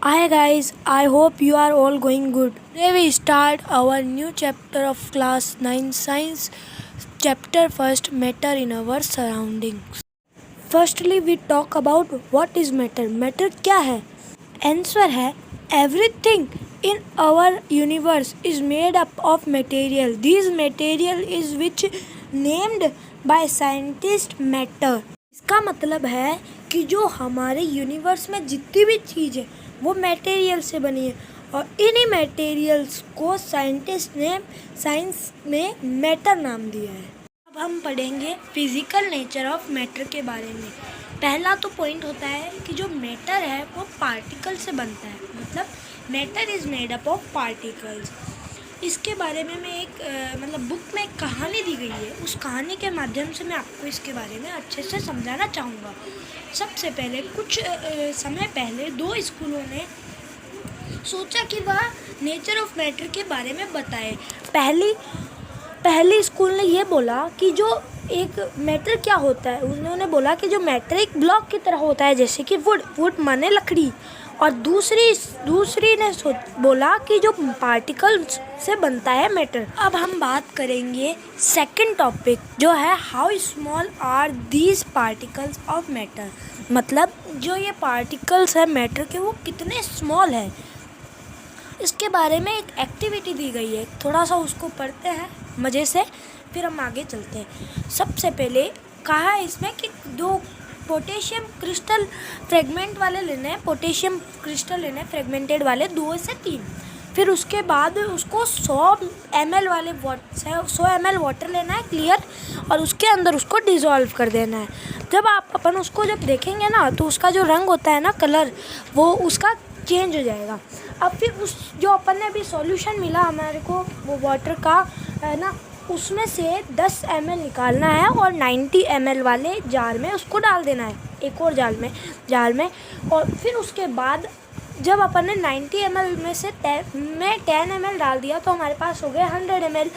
Hi guys, I hope you are all going good. Today we start our new chapter of class 9 science, chapter first, matter in our surroundings. Firstly we talk about what is matter. Matter क्या है? Answer है everything in our universe is made up of material. This material is which named by scientist matter. इसका मतलब है कि जो हमारे universe में जितनी भी चीज़ है वो मटेरियल से बनी है और इन्हीं मटेरियल्स को साइंटिस्ट ने साइंस में मैटर नाम दिया है। अब हम पढ़ेंगे फिजिकल नेचर ऑफ मैटर के बारे में। पहला तो पॉइंट होता है कि जो मैटर है वो पार्टिकल से बनता है, मतलब matter is made up of particles. इसके बारे में मैं एक बुक में एक कहानी दी गई है, उस कहानी के माध्यम से मैं आपको इसके बारे में अच्छे से समझाना चाहूँगा। सबसे पहले कुछ समय पहले दो स्कूलों ने सोचा कि वह नेचर ऑफ मैटर के बारे में बताए। पहली स्कूल ने ये बोला कि जो एक मैटर क्या होता है, उन्होंने बोला कि जो मैटर एक ब्लॉक की तरह होता है, जैसे कि वुड माने लकड़ी। और दूसरी ने बोला कि जो पार्टिकल्स से बनता है मैटर। अब हम बात करेंगे सेकंड टॉपिक, जो है how small are these particles of matter. मतलब जो ये पार्टिकल्स है मैटर के वो कितने स्मॉल है, इसके बारे में एक एक्टिविटी दी गई है। थोड़ा सा उसको पढ़ते हैं मज़े से, फिर हम आगे चलते हैं। सबसे पहले कहा है इसमें कि दो पोटेशियम क्रिस्टल फ्रेगमेंट वाले लेने हैं, पोटेशियम क्रिस्टल लेने हैं फ्रेगमेंटेड वाले 2 से 3। फिर उसके बाद उसको 100 ml वाले 100 ml वाटर लेना है क्लियर, और उसके अंदर उसको डिज़ोल्व कर देना है। जब अपन उसको जब देखेंगे ना तो उसका जो रंग होता है ना, कलर, वो उसका चेंज हो जाएगा। अब फिर उस जो अपन ने अभी सॉल्यूशन मिला हमारे को वो वाटर का है ना, उसमें से 10 ml निकालना है और 90 ml वाले जार में उसको डाल देना है, एक और जार में। और फिर उसके बाद जब अपन ने 90 ml में से 10 ml डाल दिया तो हमारे पास हो गए 100 ml।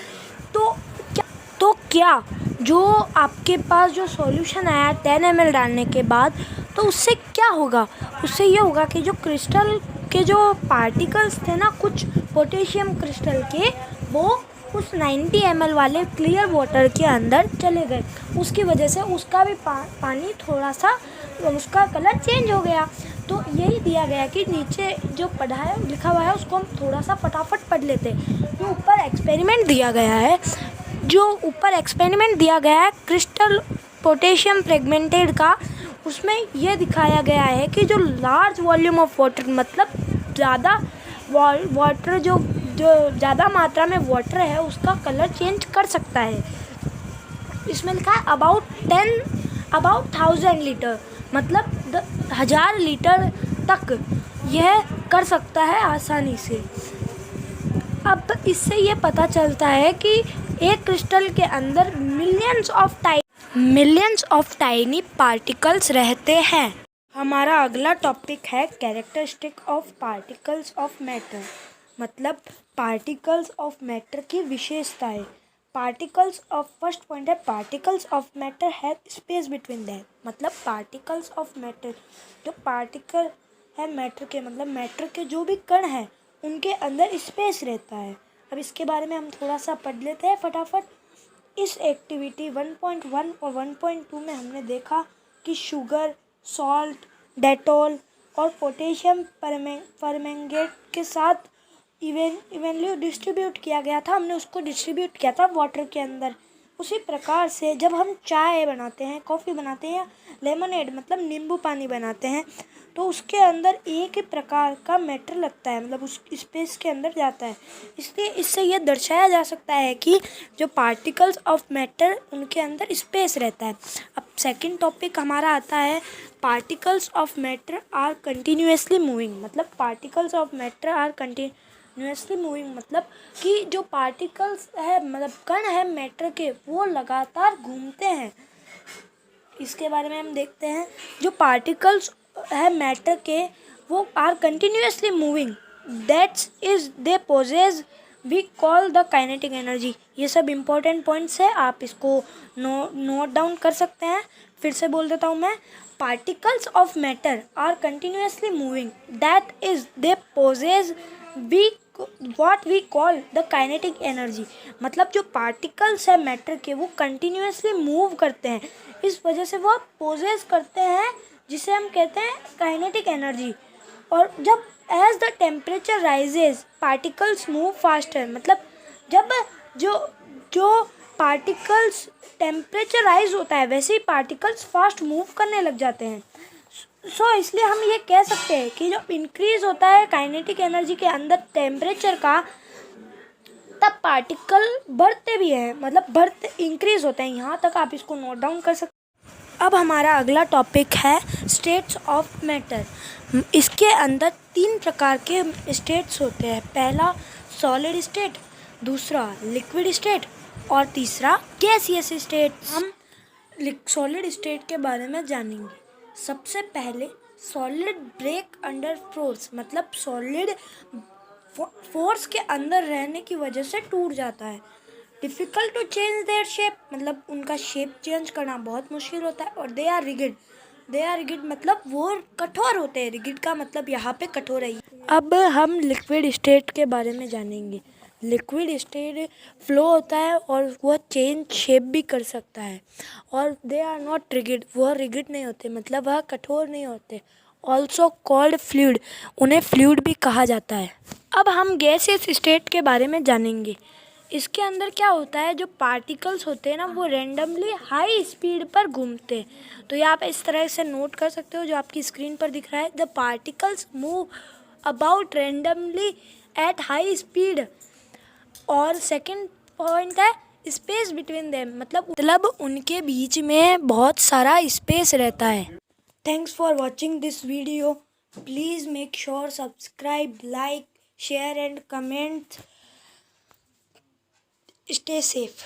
तो क्या जो आपके पास जो सॉल्यूशन आया 10 ml डालने के बाद, तो उससे क्या होगा? उससे ये होगा कि जो क्रिस्टल के जो पार्टिकल्स थे ना, कुछ पोटेशियम क्रिस्टल के, वो उस 90 ml वाले क्लियर वाटर के अंदर चले गए। उसकी वजह से उसका भी पानी थोड़ा सा उसका कलर चेंज हो गया। तो यही दिया गया कि नीचे जो पढ़ा है लिखा हुआ है उसको हम थोड़ा सा फटाफट पढ़ लेते हैं। जो ऊपर एक्सपेरिमेंट दिया गया है क्रिस्टल पोटेशियम फ्रेगमेंटेड का, उसमें यह दिखाया गया है कि जो लार्ज वॉल्यूम ऑफ वाटर, मतलब ज़्यादा वाटर जो ज़्यादा मात्रा में वाटर है उसका कलर चेंज कर सकता है। इसमें लिखा है अबाउट 1000 लीटर, मतलब 1000 लीटर तक यह कर सकता है आसानी से। अब इससे ये पता चलता है कि एक क्रिस्टल के अंदर मिलियंस ऑफ टाइनी पार्टिकल्स रहते हैं। हमारा अगला टॉपिक है characteristic of particles of matter, मतलब पार्टिकल्स ऑफ मैटर की विशेषताएं। फर्स्ट पॉइंट है पार्टिकल्स ऑफ मैटर है स्पेस बिटवीन देम, मतलब पार्टिकल्स ऑफ मैटर, जो पार्टिकल है मैटर के, मतलब मैटर के जो भी कण हैं उनके अंदर स्पेस रहता है। अब इसके बारे में हम थोड़ा सा पढ़ लेते हैं फटाफट। इस एक्टिविटी 1.1 और 1.2 में हमने देखा कि शुगर, सॉल्ट, डेटॉल और पोटेशियम परमैंगनेट के साथ इवनली डिस्ट्रीब्यूट किया गया था। हमने उसको डिस्ट्रीब्यूट किया था वाटर के अंदर। उसी प्रकार से जब हम चाय बनाते हैं, कॉफ़ी बनाते हैं, या लेमनेड मतलब नींबू पानी बनाते हैं, तो उसके अंदर एक ही प्रकार का मैटर लगता है, मतलब उस स्पेस के अंदर जाता है। इसलिए इससे यह दर्शाया जा सकता है कि जो पार्टिकल्स ऑफ मैटर उनके अंदर स्पेस रहता है। अब सेकंड टॉपिक हमारा आता है particles of matter are continuously moving, मतलब particles of matter are continuously moving, मतलब कि जो पार्टिकल्स है, मतलब कण है मैटर के, वो लगातार घूमते हैं। इसके बारे में हम देखते हैं। जो पार्टिकल्स है मैटर के वो are continuously moving, that's is they possess we call the kinetic energy. ये सब इम्पोर्टेंट पॉइंट्स है, आप इसको नोट डाउन कर सकते हैं। फिर से बोल देता हूँ मैं, particles of matter are continuously moving, that is they possess we what we call the kinetic energy. मतलब जो पार्टिकल्स है मैटर के, वो कंटिन्यूसली मूव करते हैं, इस वजह से वो पोजेस करते हैं, जिसे हम कहते हैं काइनेटिक एनर्जी। और जब as the temperature rises particles move faster, मतलब जब जो जो पार्टिकल्स टेम्परेचर राइज होता है, वैसे ही पार्टिकल्स फास्ट मूव करने लग जाते हैं। सो इसलिए हम ये कह सकते हैं कि जब इंक्रीज होता है काइनेटिक एनर्जी के अंदर टेम्परेचर का, तब पार्टिकल बढ़ते भी हैं, मतलब बढ़ते इंक्रीज होते हैं। यहाँ तक आप इसको नोट डाउन कर सकते हैं। अब हमारा अगला टॉपिक है स्टेट्स ऑफ मैटर। इसके अंदर 3 प्रकार के स्टेट्स होते हैं। पहला सॉलिड स्टेट, दूसरा लिक्विड स्टेट और तीसरा गैसियस स्टेट। हम सॉलिड स्टेट के बारे में जानेंगे। सबसे पहले सॉलिड ब्रेक अंडर फोर्स, मतलब सॉलिड फोर्स के अंदर रहने की वजह से टूट जाता है। Difficult to change their shape, मतलब उनका शेप चेंज करना बहुत मुश्किल होता है। और दे आर रिगिड मतलब वो कठोर होते हैं। रिगिड का मतलब यहाँ पे कठोर है। अब हम लिक्विड स्टेट के बारे में जानेंगे। लिक्विड स्टेट फ्लो होता है और वह चेंज शेप भी कर सकता है। और दे आर नॉट रिगिड, वह रिगिड नहीं होते, मतलब वह कठोर नहीं होते। ऑल्सो कॉल्ड फ्लूइड, उन्हें फ्लूइड भी कहा जाता है। अब हम गैसियस स्टेट के बारे में जानेंगे। इसके अंदर क्या होता है, जो पार्टिकल्स होते हैं ना, वो रैंडमली हाई स्पीड पर घूमते हैं। तो ये आप इस तरह से नोट कर सकते हो, जो आपकी स्क्रीन पर दिख रहा है। The particles move about randomly at high speed. और सेकंड पॉइंट है स्पेस बिटवीन देम, मतलब उनके बीच में बहुत सारा स्पेस रहता है। Thanks for watching this video. Please make sure subscribe, like, share and comment. Stay safe.